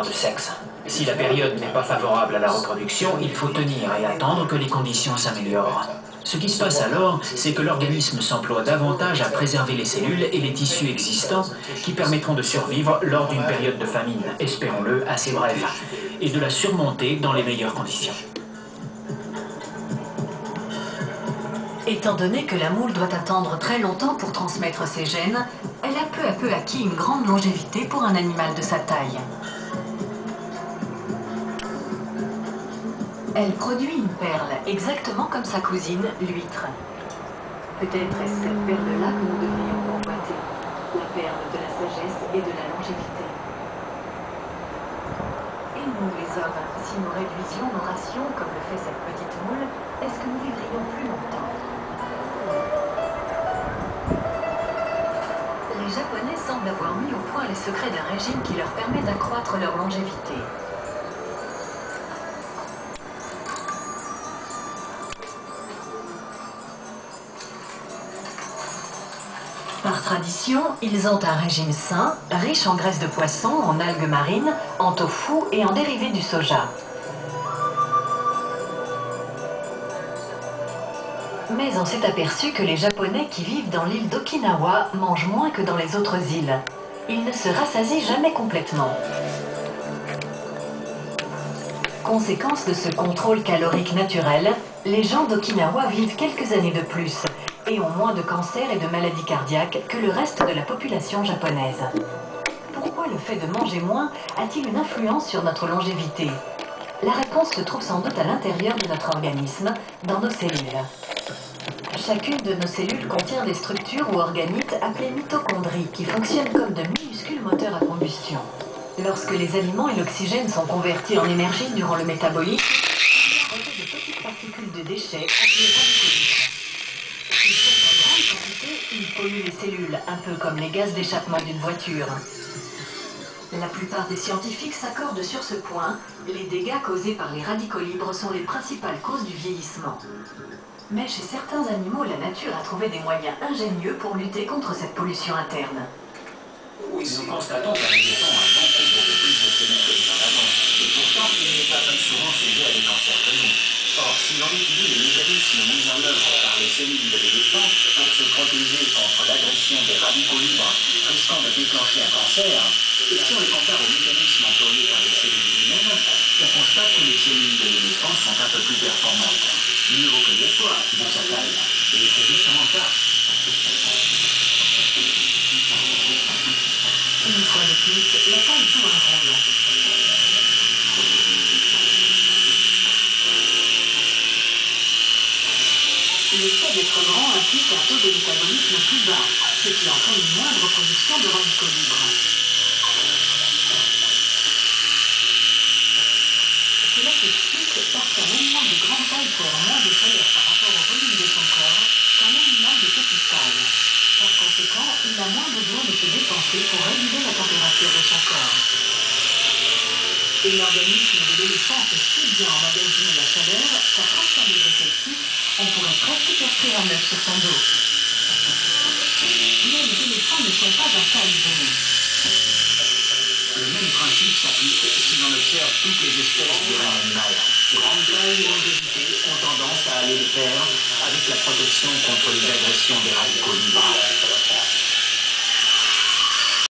avoir de sexe. Si la période n'est pas favorable à la reproduction, il faut tenir et attendre que les conditions s'améliorent. Ce qui se passe alors, c'est que l'organisme s'emploie davantage à préserver les cellules et les tissus existants qui permettront de survivre lors d'une période de famine, espérons-le, assez brève, et de la surmonter dans les meilleures conditions. Étant donné que la moule doit attendre très longtemps pour transmettre ses gènes, elle a peu à peu acquis une grande longévité pour un animal de sa taille. Elle produit une perle, exactement comme sa cousine, l'huître. Peut-être est-ce cette perle-là que nous devrions convoiter, la perle de la sagesse et de la longévité. Et nous, les hommes, si nous réduisions nos rations comme le fait cette petite moule, est-ce que nous vivrions plus longtemps? Les Japonais semblent avoir mis au point les secrets d'un régime qui leur permet d'accroître leur longévité. Par tradition, ils ont un régime sain, riche en graisse de poisson, en algues marines, en tofu et en dérivés du soja. Mais on s'est aperçu que les Japonais qui vivent dans l'île d'Okinawa mangent moins que dans les autres îles. Ils ne se rassasient jamais complètement. Conséquence de ce contrôle calorique naturel, les gens d'Okinawa vivent quelques années de plus et ont moins de cancers et de maladies cardiaques que le reste de la population japonaise. Pourquoi le fait de manger moins a-t-il une influence sur notre longévité? La réponse se trouve sans doute à l'intérieur de notre organisme, dans nos cellules. Chacune de nos cellules contient des structures ou organites appelées mitochondries qui fonctionnent comme de minuscules moteurs à combustion. Lorsque les aliments et l'oxygène sont convertis en énergie durant le métabolisme, il y a rejet de petites particules de déchets appelées radicaux libres. S'ils sont en grande quantité, ils polluent les cellules, un peu comme les gaz d'échappement d'une voiture. La plupart des scientifiques s'accordent sur ce point. Les dégâts causés par les radicaux libres sont les principales causes du vieillissement. Mais chez certains animaux, la nature a trouvé des moyens ingénieux pour lutter contre cette pollution interne. Oui, nous constatons qu'un éléphant a beaucoup plus de cellules que nous en avons, et pourtant il n'est pas plus souvent sujet à des cancers que nous. Or, si l'on étudie les mécanismes mis en œuvre par les cellules de l'éléphant pour se protéger contre l'agression des radicaux libres risquant de déclencher un cancer, et si on les compare aux mécanismes employés par les cellules humaines, on constate que les cellules de l'éléphant sont un peu plus performantes. Mieux vaut que des fois, de sa taille, et c'est justement ça. Une fois de plus, la taille joue un rôle. Le fait d'être grand implique un taux de métabolisme plus bas, ce qui entraîne une moindre production de radicaux libres. Cela s'explique parce qu'un animal de grande taille perd moins de chaleur par rapport au volume de son corps qu'un animal de petite taille. Par conséquent, il a moins besoin de se dépenser pour réguler la température de son corps. Et l'organisme de l'éléphant peut si bien emmagasiner la chaleur qu'à 35 degrés Celsius, on pourrait presque construire un œuf sur son dos. Mais les éléphants ne sont pas un cas isolé. Le même principe s'applique si l'on observe toutes les espèces de règne animal. Grande taille et longévité ont tendance à aller de pair avec la protection contre les agressions des radicaux libres.